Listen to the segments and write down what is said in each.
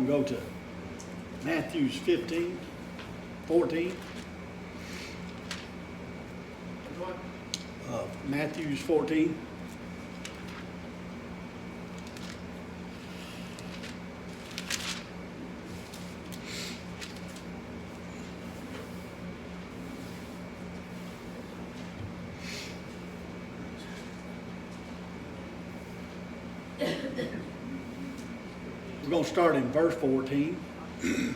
going to go to Matthew 15, 14. Matthew 14. We're going to start in verse 14. It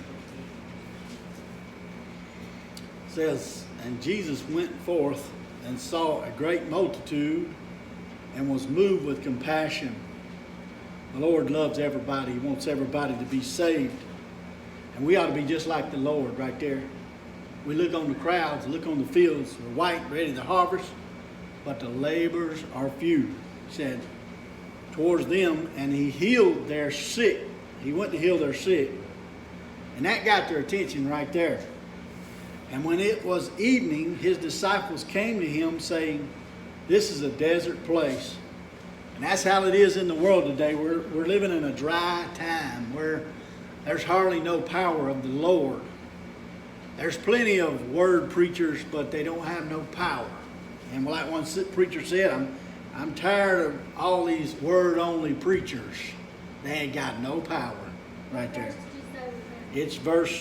says, and Jesus went forth and saw a great multitude and was moved with compassion. The Lord loves everybody. He wants everybody to be saved. And we ought to be just like the Lord right there. We look on the crowds, look on the fields, they're white, ready to harvest, but the laborers are few. He said, towards them, and he healed their sick. He went to heal their sick. And that got their attention right there. And when it was evening, his disciples came to him saying, this is a desert place. And that's how it is in the world today. We're living in a dry time where there's hardly no power of the Lord. There's plenty of word preachers, but they don't have no power. And like one preacher said, I'm tired of all these word-only preachers. They ain't got no power right there.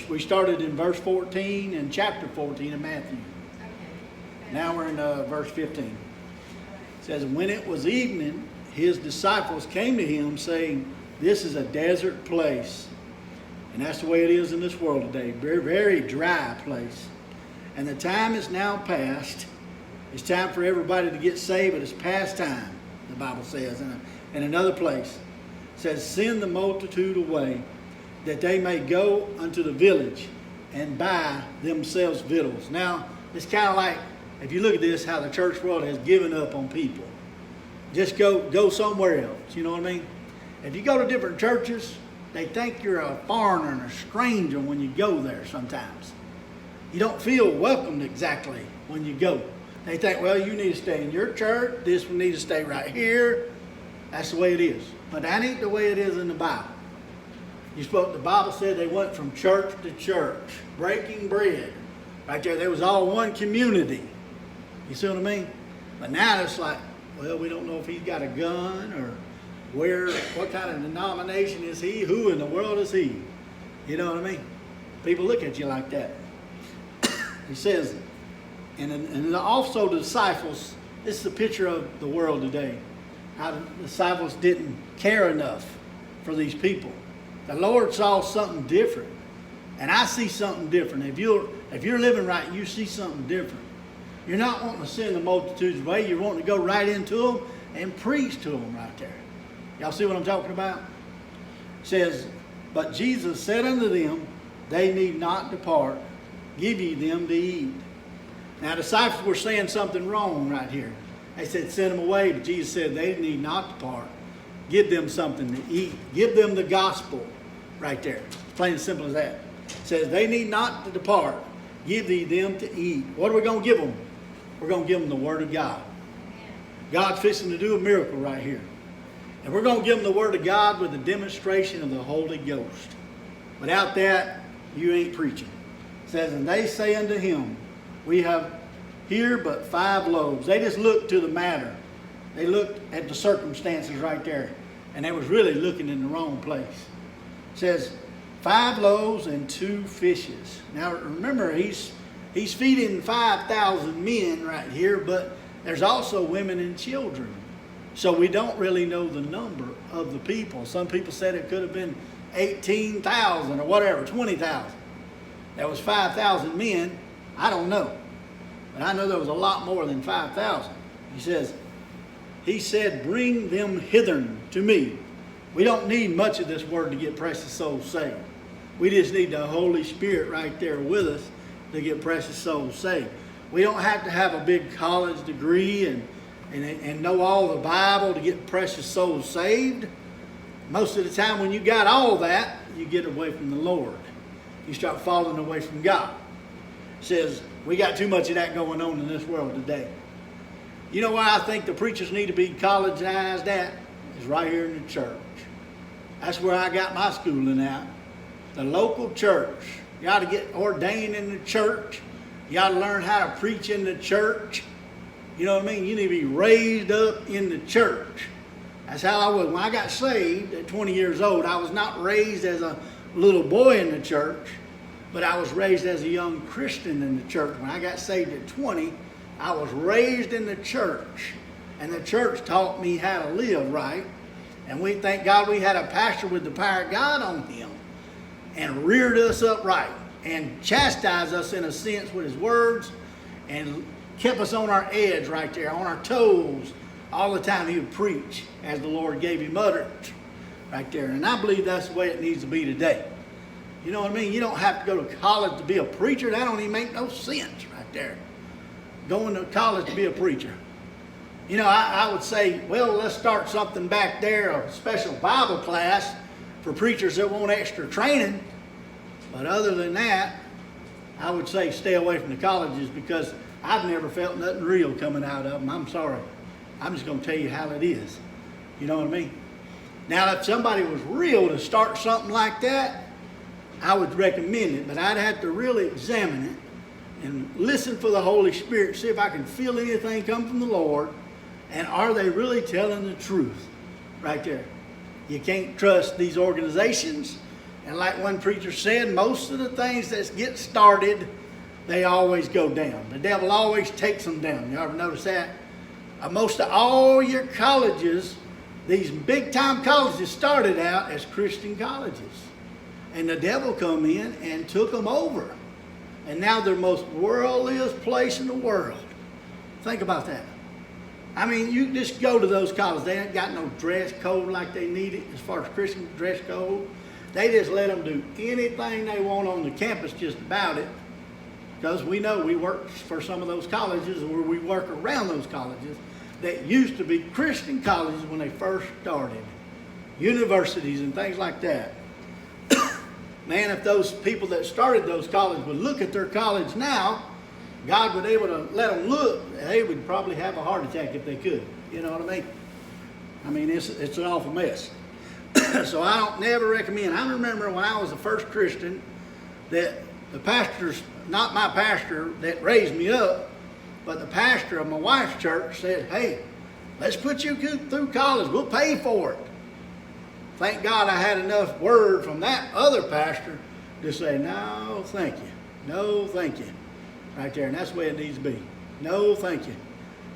We started in verse 14 and chapter 14 of Matthew. Now we're in verse 15. It says, when it was evening, his disciples came to him saying, this is a desert place. And that's the way it is in this world today. Very, very dry place. And the time is now past. It's time for everybody to get saved, but it's past time, the Bible says. In another place, it says, send the multitude away, that they may go unto the village and buy themselves victuals. Now, it's kind of like, if you look at this, how the church world has given up on people. Just go somewhere else, you know what I mean? If you go to different churches, they think you're a foreigner and a stranger when you go there sometimes. You don't feel welcomed exactly when you go. They think, well, you need to stay in your church. This one needs to stay right here. That's the way it is. But that ain't the way it is in the Bible. The Bible said they went from church to church, breaking bread. Right there, they was all one community. You see what I mean? But now it's like, well, we don't know if he's got a gun or what kind of denomination is he? Who in the world is he? You know what I mean? People look at you like that. He says, and also the disciples, this is a picture of the world today. How the disciples didn't care enough for these people. The Lord saw something different. And I see something different. If you're living right, you see something different. You're not wanting to send the multitudes away. You're wanting to go right into them and preach to them right there. Y'all see what I'm talking about? It says, but Jesus said unto them, they need not depart. Give ye them to eat. Now, the disciples were saying something wrong right here. They said, send them away. But Jesus said, they need not depart. Give them something to eat. Give them the gospel right there. It's plain and simple as that. It says, they need not to depart. Give thee them to eat. What are we going to give them? We're going to give them the Word of God. God's fixing to do a miracle right here. And we're going to give them the Word of God with a demonstration of the Holy Ghost. Without that, you ain't preaching. It says, and they say unto him, we have here but 5 loaves. They just looked to the matter. They looked at the circumstances right there. And they was really looking in the wrong place. It says, 5 loaves and 2 fishes. Now remember, he's feeding 5,000 men right here, but there's also women and children. So we don't really know the number of the people. Some people said it could have been 18,000 or whatever, 20,000. There was 5,000 men. I don't know. But I know there was a lot more than 5,000. He said, bring them hither to me. We don't need much of this word to get precious souls saved. We just need the Holy Spirit right there with us to get precious souls saved. We don't have to have a big college degree and know all the Bible to get precious souls saved. Most of the time when you got all that, you get away from the Lord. You start falling away from God. It says, we got too much of that going on in this world today. You know why I think the preachers need to be collegeized at? Is right here in the church. That's where I got my schooling at. the local church. You ought to get ordained in the church. You ought to learn how to preach in the church. You know what I mean? You need to be raised up in the church. That's how I was. When I got saved at 20 years old, I was not raised as a little boy in the church, but I was raised as a young Christian in the church. When I got saved at 20, I was raised in the church. And the church taught me how to live right. And we thank God we had a pastor with the power of God on him and reared us up right and chastised us in a sense with his words and kept us on our edge right there, on our toes. All the time he would preach as the Lord gave him utterance right there. And I believe that's the way it needs to be today. You know what I mean? You don't have to go to college to be a preacher. That don't even make no sense right there. Going to college to be a preacher. You know, I would say, well, let's start something back there, a special Bible class for preachers that want extra training. But other than that, I would say stay away from the colleges because I've never felt nothing real coming out of them. I'm sorry. I'm just going to tell you how it is. You know what I mean? Now, if somebody was real to start something like that, I would recommend it. But I'd have to really examine it and listen for the Holy Spirit, see if I can feel anything come from the Lord. And are they really telling the truth? Right there. You can't trust these organizations. And like one preacher said, most of the things that get started, they always go down. The devil always takes them down. You ever notice that? Most of all your colleges, these big-time colleges started out as Christian colleges. And the devil come in and took them over. And now they're the most worldliest place in the world. Think about that. I mean, you just go to those colleges. They ain't got no dress code like they need it as far as Christian dress code. They just let them do anything they want on the campus just about it. Because we know we work for some of those colleges or we work around those colleges that used to be Christian colleges when they first started. Universities and things like that. Man, if those people that started those colleges would look at their college now, God would be able to let them look. They would probably have a heart attack if they could. You know what I mean? I mean, it's an awful mess. So I don't never recommend. I remember when I was the first Christian that the pastors, not my pastor that raised me up, but the pastor of my wife's church said, hey, let's put you through college. We'll pay for it. Thank God I had enough word from that other pastor to say, no, thank you. No, thank you. Right there. And that's the way it needs to be. No, thank you.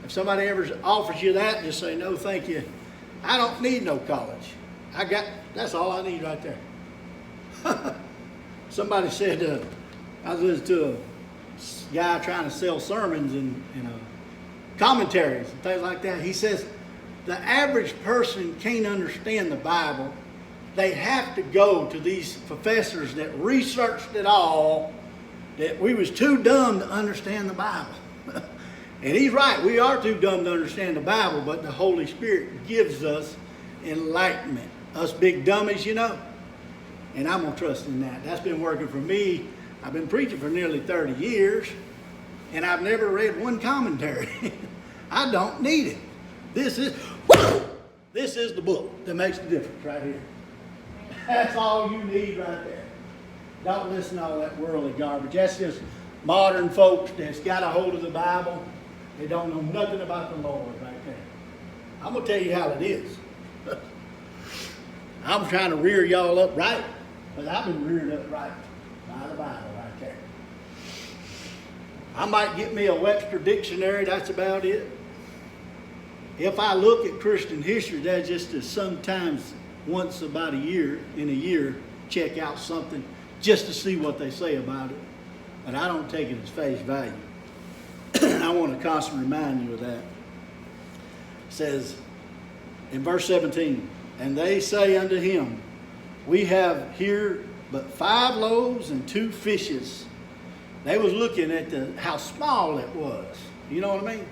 If somebody ever offers you that, just say, no, thank you. I don't need no college. That's all I need right there. Somebody said, I was listening to a guy trying to sell sermons and commentaries and things like that. He says, the average person can't understand the Bible. They have to go to these professors that researched it all, that we was too dumb to understand the Bible. And he's right. We are too dumb to understand the Bible, but the Holy Spirit gives us enlightenment. Us big dummies, you know. And I'm going to trust in that. That's been working for me. I've been preaching for nearly 30 years, and I've never read one commentary. I don't need it. This is the book that makes the difference right here. That's all you need right there. Don't listen to all that worldly garbage. That's just modern folks that's got a hold of the Bible. They don't know nothing about the Lord right there. I'm going to tell you how it is. I'm trying to rear y'all up right, but I've been reared up right by the Bible right there. I might get me a Webster dictionary, that's about it. If I look at Christian history, that's just as sometimes once about in a year, check out something just to see what they say about it. But I don't take it as face value. I want to constantly remind you of that. It says in verse 17, and they say unto him, we have here but 5 loaves and 2 fishes. They was looking at how small it was. You know what I mean?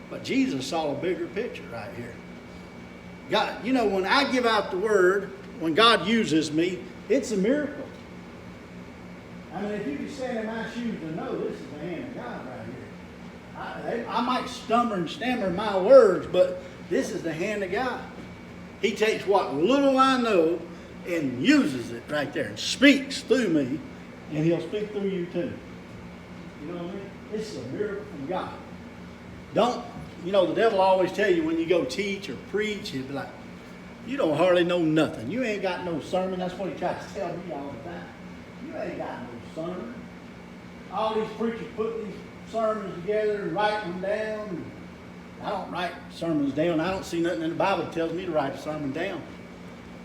But Jesus saw a bigger picture right here. God, you know, when I give out the word, when God uses me, it's a miracle. I mean, if you could stand in my shoes and know this is the hand of God right here. I might stammer my words, but this is the hand of God. He takes what little I know and uses it right there and speaks through me, and he'll speak through you too. You know what I mean? This is a miracle from God. The devil always tell you when you go teach or preach, he'll be like, you don't hardly know nothing. You ain't got no sermon. That's what he tries to tell me all the time. You ain't got no sermon. All these preachers put these sermons together and write them down. I don't write sermons down. I don't see nothing in the Bible that tells me to write a sermon down.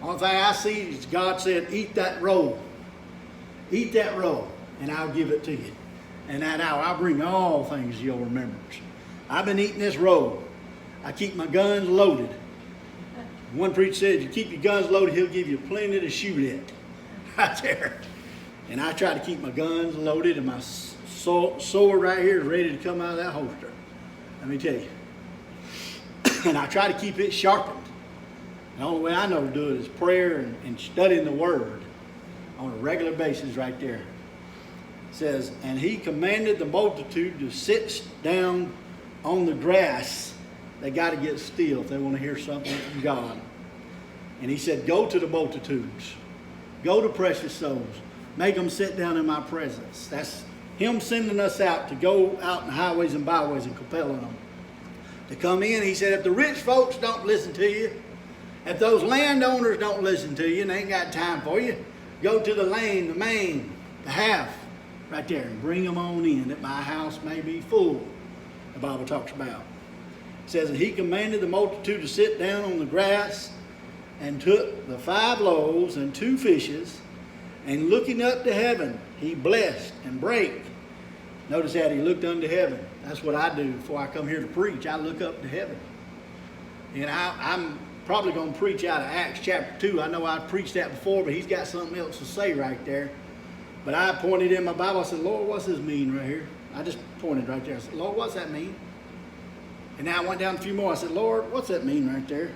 Only thing I see is God said, eat that roll. Eat that roll, and I'll give it to you. And that hour, I'll bring all things to your remembrance. I've been eating this roll. I keep my guns loaded. One preacher said, if you keep your guns loaded, he'll give you plenty to shoot at. Right there. And I try to keep my guns loaded, and my sword right here is ready to come out of that holster. Let me tell you. And I try to keep it sharpened. The only way I know to do it is prayer and studying the Word on a regular basis right there. It says, and he commanded the multitude to sit down on the grass. They got to get still if they want to hear something from God. And he said, go to the multitudes. Go to precious souls. Make them sit down in my presence. That's him sending us out to go out in the highways and byways and compelling them to come in. He said, if the rich folks don't listen to you, if those landowners don't listen to you and they ain't got time for you, go to the lane, the main, the half, right there, and bring them on in, that my house may be full, the Bible talks about. It says that he commanded the multitude to sit down on the grass, and took the 5 loaves and 2 fishes, and looking up to heaven, he blessed and brake. Notice that he looked unto heaven. That's what I do before I come here to preach. I look up to heaven. And I'm probably going to preach out of Acts chapter 2. I know I've preached that before, but he's got something else to say right there. But I pointed in my Bible. I said, Lord, what's this mean right here? I just pointed right there. I said, Lord, what's that mean? And now I went down a few more. I said, Lord, what's that mean right there?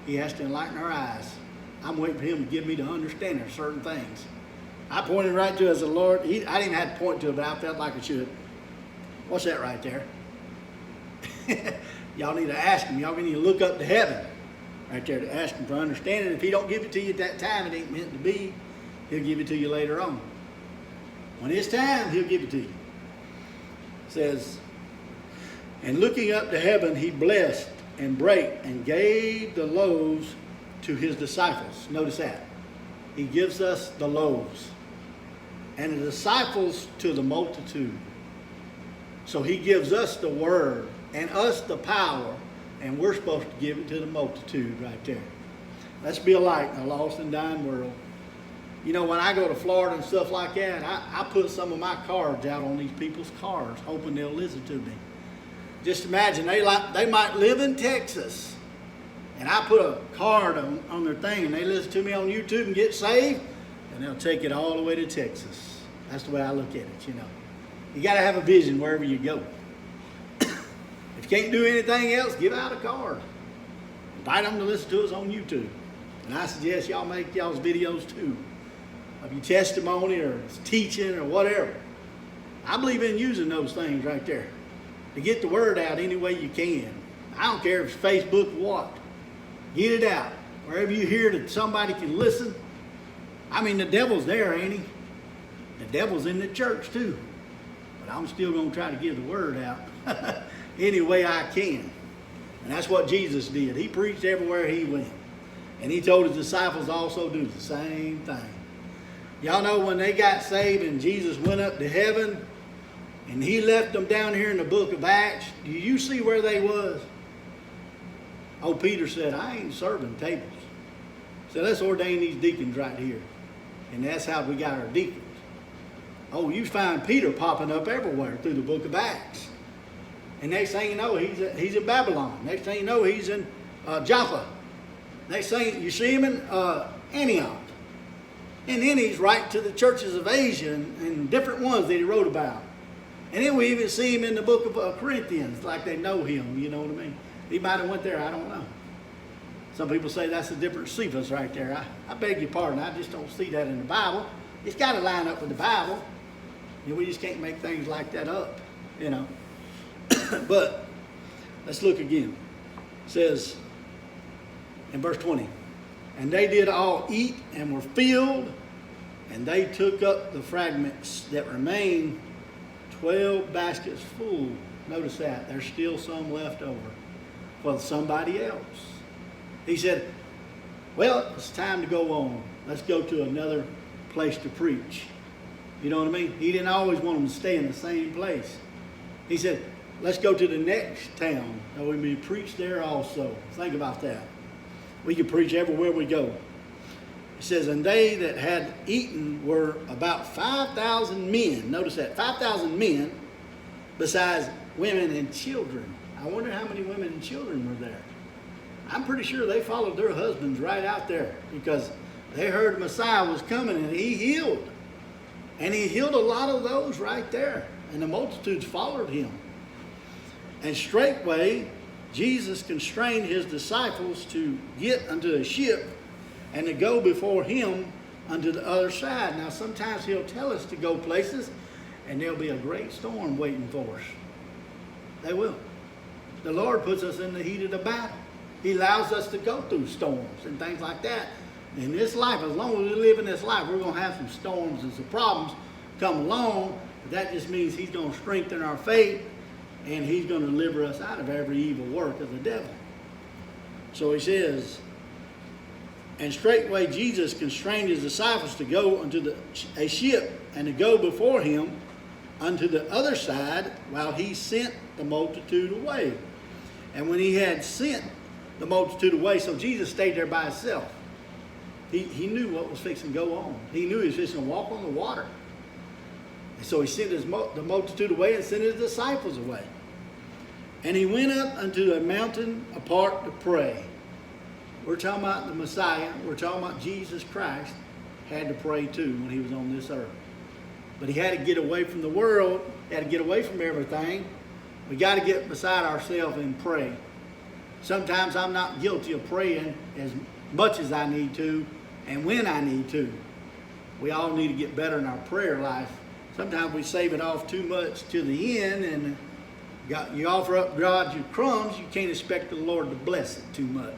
He has to enlighten our eyes. I'm waiting for him to give me the understanding of certain things. I pointed right to it. I said, Lord, I didn't even have to point to it, but I felt like I should. What's that right there? Y'all need to ask him. Y'all need to look up to heaven right there to ask him for understanding. If he don't give it to you at that time, it ain't meant to be. He'll give it to you later on. When it's time, he'll give it to you. It says, and looking up to heaven, he blessed and brake and gave the loaves to his disciples. Notice that. He gives us the loaves. And the disciples to the multitude. So he gives us the word and us the power, and we're supposed to give it to the multitude right there. Let's be a light in a lost and dying world. You know, when I go to Florida and stuff like that, I put some of my cards out on these people's cars, hoping they'll listen to me. Just imagine, they might live in Texas, and I put a card on their thing, and they listen to me on YouTube and get saved, and they'll take it all the way to Texas. That's the way I look at it, you know. You got to have a vision wherever you go. If you can't do anything else, give out a card. Invite them to listen to us on YouTube. And I suggest y'all make y'all's videos too, of your testimony or teaching or whatever. I believe in using those things right there to get the word out any way you can. I don't care if it's Facebook or what. Get it out. Wherever you hear that somebody can listen. I mean, the devil's there, ain't he? The devil's in the church too. But I'm still going to try to give the word out any way I can. And that's what Jesus did. He preached everywhere he went. And he told his disciples also do the same thing. Y'all know when they got saved and Jesus went up to heaven and he left them down here in the book of Acts, do you see where they was? Oh, Peter said, I ain't serving tables. So let's ordain these deacons right here. And that's how we got our deacons. Oh, you find Peter popping up everywhere through the book of Acts. And next thing you know, he's in Babylon. Next thing you know, he's in Joppa. Next thing you see him in Antioch. And then he's writing to the churches of Asia and different ones that he wrote about. And then we even see him in the book of Corinthians, like they know him, you know what I mean? He might have went there, I don't know. Some people say that's a different Cephas right there. I beg your pardon, I just don't see that in the Bible. It's got to line up with the Bible. You know, we just can't make things like that up, you know. But let's look again. It says in verse 20, And they did all eat and were filled, and they took up the fragments that remained, 12 baskets full. Notice that. There's still some left over for somebody else. He said, well, it's time to go on. Let's go to another place to preach. You know what I mean? He didn't always want them to stay in the same place. He said, let's go to the next town, and we may preach there also. Think about that. We can preach everywhere we go. It says, and they that had eaten were about 5,000 men. Notice that, 5,000 men, besides women and children. I wonder how many women and children were there. I'm pretty sure they followed their husbands right out there because they heard the Messiah was coming and he healed. And he healed a lot of those right there. And the multitudes followed him. And straightway, Jesus constrained his disciples to get unto a ship and to go before him unto the other side. Now, sometimes he'll tell us to go places and there'll be a great storm waiting for us. They will. The Lord puts us in the heat of the battle. He allows us to go through storms and things like that. In this life, as long as we live in this life, we're going to have some storms and some problems come along. That just means he's going to strengthen our faith and he's going to deliver us out of every evil work of the devil. So he says, and straightway Jesus constrained his disciples to go unto a ship and to go before him unto the other side while he sent the multitude away. And when he had sent the multitude away, so Jesus stayed there by himself. He knew what was fixing to go on. He knew he was fixing to walk on the water. And so he sent the multitude away and sent his disciples away. And he went up unto a mountain apart to pray. We're talking about the Messiah. We're talking about Jesus Christ had to pray too when he was on this earth. But he had to get away from the world. He had to get away from everything. We got to get beside ourselves and pray. Sometimes I'm not guilty of praying as much as I need to and when I need to. We all need to get better in our prayer life. Sometimes we save it off too much to the end and you offer up God your crumbs, you can't expect the Lord to bless it too much.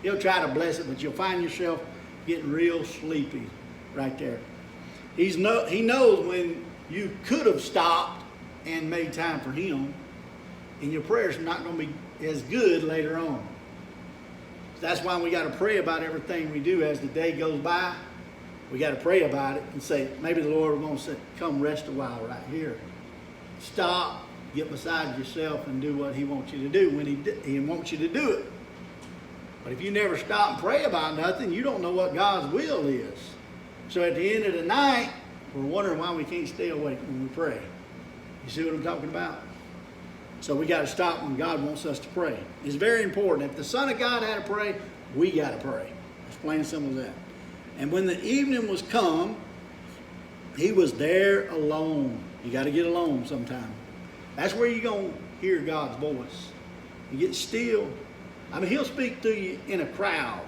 He'll try to bless it, but you'll find yourself getting real sleepy right there. He knows when you could have stopped and made time for him, and your prayers are not going to be as good later on. That's why we got to pray about everything we do as the day goes by. We got to pray about it and say, maybe the Lord will say, come rest a while right here. Stop, get beside yourself and do what he wants you to do when he wants you to do it. But if you never stop and pray about nothing, you don't know what God's will is. So at the end of the night, we're wondering why we can't stay awake when we pray. You see what I'm talking about? So we got to stop when God wants us to pray. It's very important. If the Son of God had to pray, we got to pray. It's plain and simple as that. And when the evening was come, he was there alone. You got to get alone sometime. That's where you're going to hear God's voice. You get still. I mean, he'll speak to you in a crowd.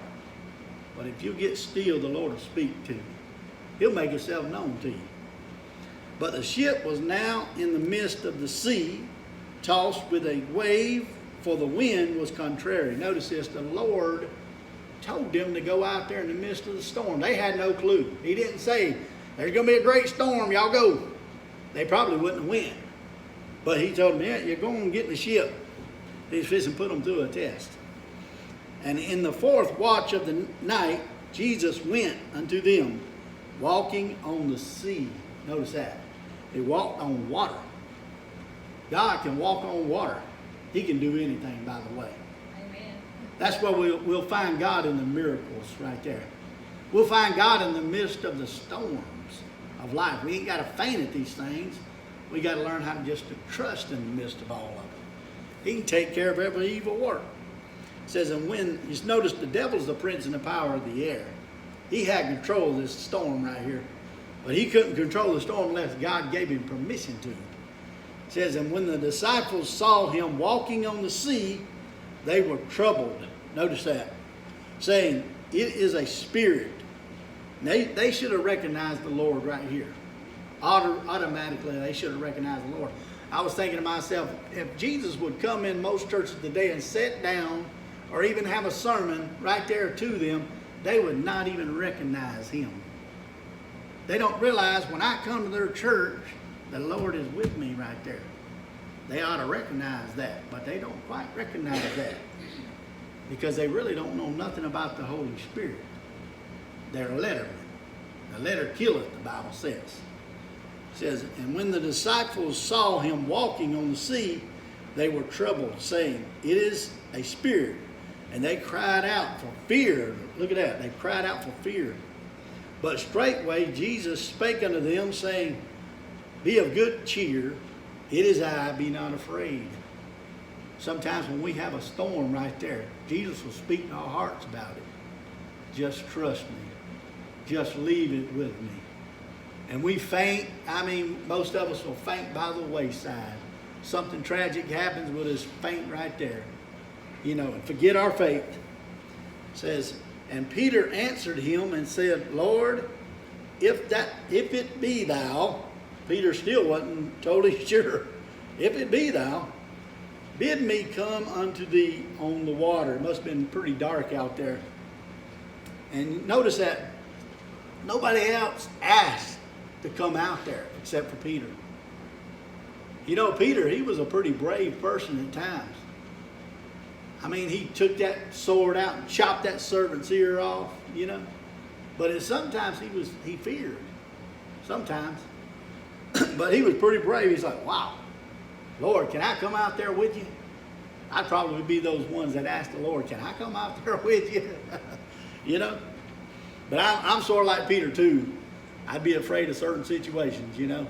But if you get still, the Lord will speak to you. He'll make himself known to you. But the ship was now in the midst of the sea, tossed with a wave, for the wind was contrary. Notice this, the Lord told them to go out there in the midst of the storm. They had no clue. He didn't say, there's going to be a great storm, y'all go. They probably wouldn't have went. But he told them, yeah, you're going to get in the ship. He's fixing to put them through a test. And in the fourth watch of the night, Jesus went unto them, walking on the sea. Notice that. He walked on water. God can walk on water. He can do anything, by the way. Amen. That's where we'll find God in the miracles right there. We'll find God in the midst of the storms of life. We ain't got to faint at these things. We got to learn how just to trust in the midst of all of it. He can take care of every evil work. It says, and when, you notice the devil's the prince and the power of the air. He had control of this storm right here. But he couldn't control the storm unless God gave him permission to. It says, and when the disciples saw him walking on the sea, they were troubled. Notice that. Saying, it is a spirit. They should have recognized the Lord right here. Automatically, they should have recognized the Lord. I was thinking to myself, if Jesus would come in most churches today and sit down or even have a sermon right there to them, they would not even recognize him. They don't realize when I come to their church, the Lord is with me right there. They ought to recognize that, but they don't quite recognize that because they really don't know nothing about the Holy Spirit. They're lettermen. The letter killeth, the Bible says. It says, and when the disciples saw him walking on the sea, they were troubled, saying, it is a spirit. And they cried out for fear. Look at that. They cried out for fear. But straightway Jesus spake unto them, saying, be of good cheer. It is I, be not afraid. Sometimes when we have a storm right there, Jesus will speak to our hearts about it. Just trust me. Just leave it with me. And we faint. I mean, most of us will faint by the wayside. Something tragic happens, we'll just faint right there. You know, and forget our faith. It says, and Peter answered him and said, Lord, if it be thou, Peter still wasn't totally sure. If it be thou, bid me come unto thee on the water. It must have been pretty dark out there. And notice that nobody else asked to come out there except for Peter. You know, Peter, he was a pretty brave person at times. I mean, he took that sword out and chopped that servant's ear off, you know. But sometimes he feared. Sometimes. But he was pretty brave. He's like, wow, Lord, can I come out there with you? I'd probably be those ones that ask the Lord, can I come out there with you? You know. But I'm sort of like Peter too. I'd be afraid of certain situations, you know.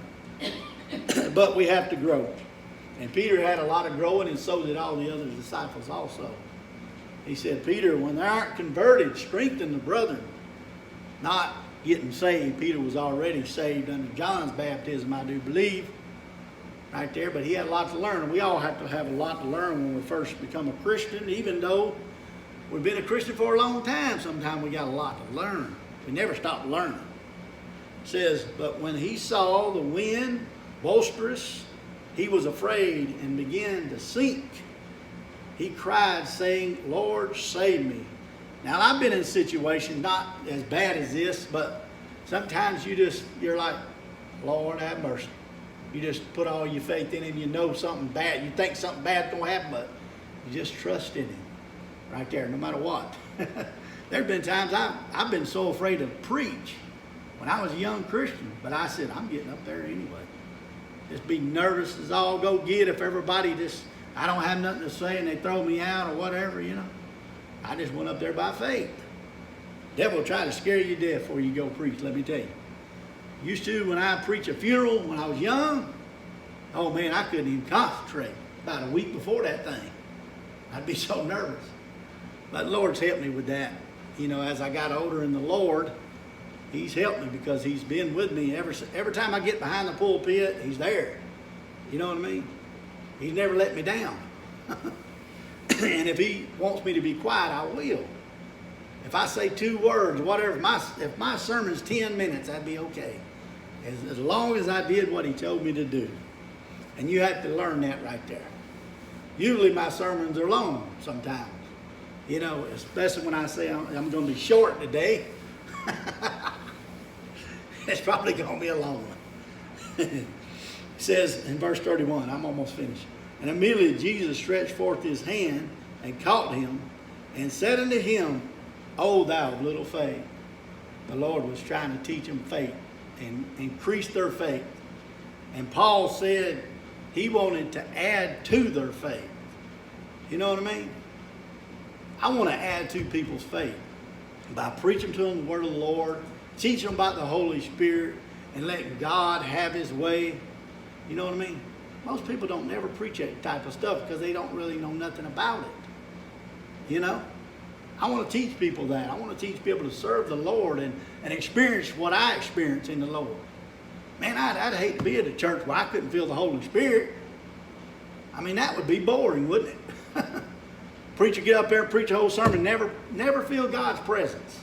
But we have to grow. And Peter had a lot of growing, and so did all the other disciples also. He said, Peter, when they aren't converted, strengthen the brethren. Not getting saved. Peter was already saved under John's baptism, I do believe. Right there. But he had a lot to learn. And we all have to have a lot to learn when we first become a Christian. Even though we've been a Christian for a long time, sometimes we got a lot to learn. We never stop learning. It says, but when he saw the wind boisterous, he was afraid and began to sink. He cried, saying, Lord, save me. Now, I've been in situations not as bad as this, but sometimes you're like, Lord, have mercy. You just put all your faith in him. You know something bad. You think something bad's going to happen, but you just trust in him right there, no matter what. There have been times I've been so afraid to preach when I was a young Christian, but I said, I'm getting up there anyway. Just be nervous as all go get if everybody I don't have nothing to say and they throw me out or whatever, you know. I just went up there by faith. Devil will try to scare you to death before you go preach, let me tell you. Used to, when I preach a funeral when I was young, oh man, I couldn't even concentrate. About a week before that thing. I'd be so nervous. But the Lord's helped me with that. You know, as I got older in the Lord, he's helped me because he's been with me. Every time I get behind the pulpit, he's there. You know what I mean? He's never let me down. And if he wants me to be quiet, I will. If I say 2 words, whatever, if my sermon's 10 minutes, that'd be okay. As long as I did what he told me to do. And you have to learn that right there. Usually my sermons are long sometimes. You know, especially when I say I'm going to be short today. It's probably going to be a long one. It says in verse 31, I'm almost finished. And immediately Jesus stretched forth his hand and caught him and said unto him, O thou of little faith. The Lord was trying to teach them faith and increase their faith. And Paul said he wanted to add to their faith. You know what I mean? I want to add to people's faith by preaching to them the word of the Lord, teaching them about the Holy Spirit, and letting God have his way. You know what I mean? Most people don't never preach that type of stuff because they don't really know nothing about it. You know? I want to teach people that. I want to teach people to serve the Lord and experience what I experience in the Lord. Man, I'd hate to be at a church where I couldn't feel the Holy Spirit. I mean, that would be boring, wouldn't it? Preacher get up there and preach a whole sermon, never feel God's presence.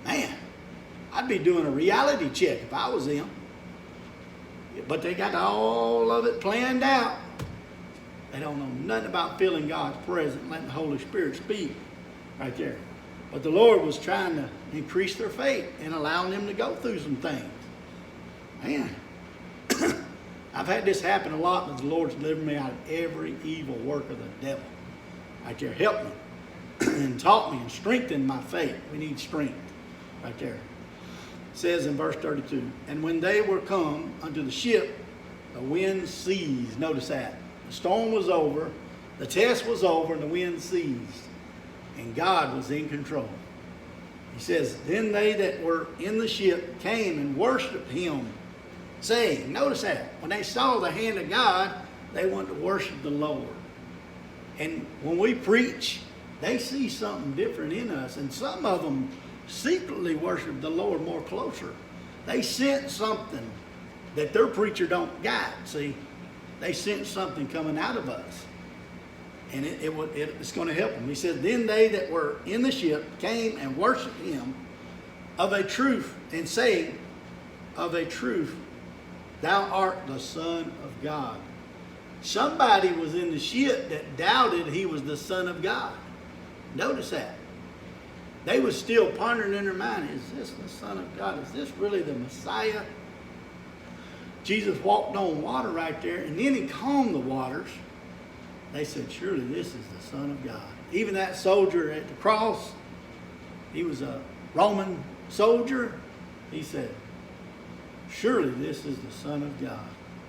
Man, I'd be doing a reality check if I was them. But they got all of it planned out. They don't know nothing about feeling God's presence, letting the Holy Spirit speak right there. But the Lord was trying to increase their faith and allowing them to go through some things. Man, I've had this happen a lot, but the Lord's delivered me out of every evil work of the devil. Right there, helped me and taught me and strengthened my faith. We need strength. Right there. It says in verse 32, and when they were come unto the ship, the wind ceased. Notice that. The storm was over, the test was over, and the wind ceased. And God was in control. He says, then they that were in the ship came and worshiped him, saying, notice that, when they saw the hand of God, they wanted to worship the Lord. And when we preach, they see something different in us. And some of them secretly worship the Lord more closer. They sense something that their preacher don't got. See, they sense something coming out of us. And it's going to help them. He said, then they that were in the ship came and worshiped him of a truth, and saying, of a truth, thou art the Son of God. Somebody was in the ship that doubted he was the Son of God. Notice that. They were still pondering in their mind, is this the Son of God? Is this really the Messiah? Jesus walked on water right there, and then he calmed the waters. They said, surely this is the Son of God. Even that soldier at the cross, he was a Roman soldier. He said, surely this is the Son of God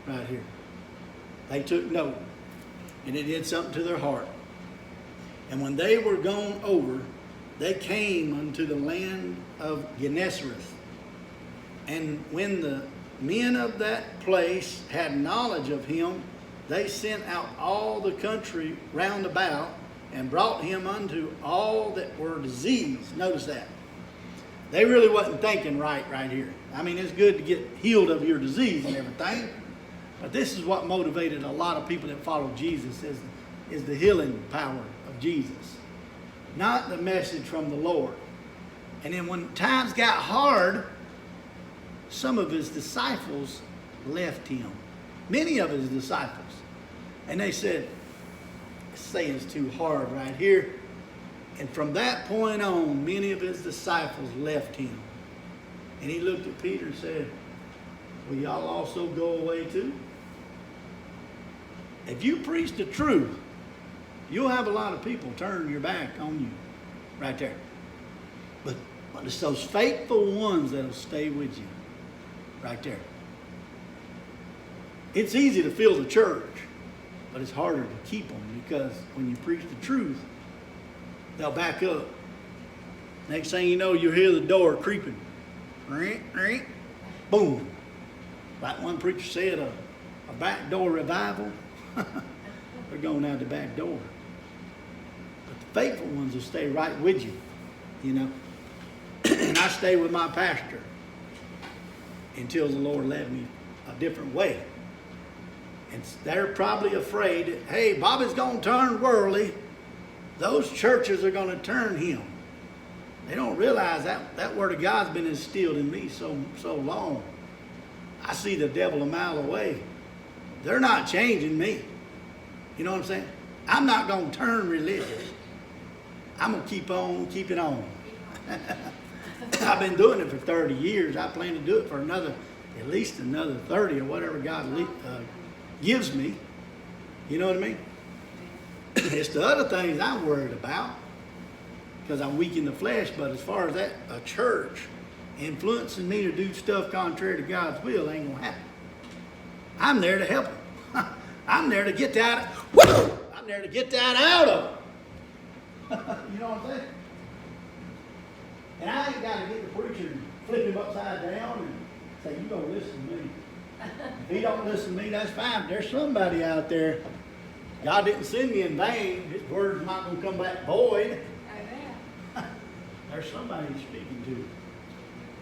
right here. They took note, and it did something to their heart. And when they were gone over, they came unto the land of Gennesaret. And when the men of that place had knowledge of him, they sent out all the country round about and brought him unto all that were diseased. Notice that. They really wasn't thinking right here. I mean, it's good to get healed of your disease and everything, but this is what motivated a lot of people that follow Jesus is the healing power of Jesus, not the message from the Lord. And then when times got hard, some of his disciples left him. Many of his disciples. And they said, this saying's too hard right here. And from that point on, many of his disciples left him. And he looked at Peter and said, will y'all also go away too? If you preach the truth, you'll have a lot of people turn your back on you. Right there. But it's those faithful ones that'll stay with you. Right there. It's easy to fill the church, but it's harder to keep them, because when you preach the truth, they'll back up. Next thing you know, you'll hear the door creeping. Boom. Like one preacher said, a back door revival. They're going out the back door. But the faithful ones will stay right with you, you know. And I stay with my pastor until the Lord led me a different way. And they're probably afraid that, hey, Bobby's going to turn worldly. Those churches are going to turn him. They don't realize that word of God's been instilled in me so long. I see the devil a mile away. They're not changing me. You know what I'm saying? I'm not going to turn religious. I'm going to keep on keeping on. I've been doing it for 30 years. I plan to do it for at least another 30 or whatever God gives me. You know what I mean? It's the other things I'm worried about, because I'm weak in the flesh. But as far as that, a church influencing me to do stuff contrary to God's will ain't going to happen. I'm there to help them. I'm there to get that. I'm there to get that out of them. You know what I'm saying? And I ain't got to get the preacher and flip him upside down and say, you don't listen to me. If he don't listen to me, that's fine. There's somebody out there. God didn't send me in vain. His word's not going to come back void. Amen. There's somebody he's speaking to.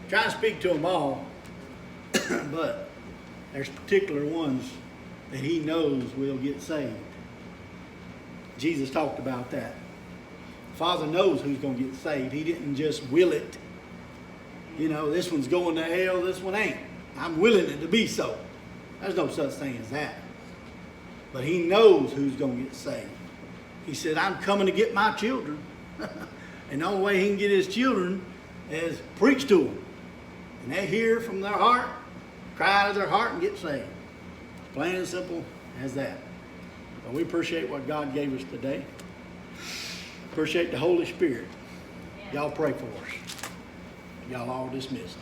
Try to speak to them all, but there's particular ones that he knows will get saved. Jesus talked about that. Father knows who's going to get saved. He didn't just will it. You know, this one's going to hell, this one ain't. I'm willing it to be so. There's no such thing as that. But he knows who's going to get saved. He said, I'm coming to get my children. And the only way he can get his children is preach to them. And they hear from their heart, cry out of their heart, and get saved. Plain and simple as that. But we appreciate what God gave us today. Appreciate the Holy Spirit. Y'all pray for us. Y'all all dismissed.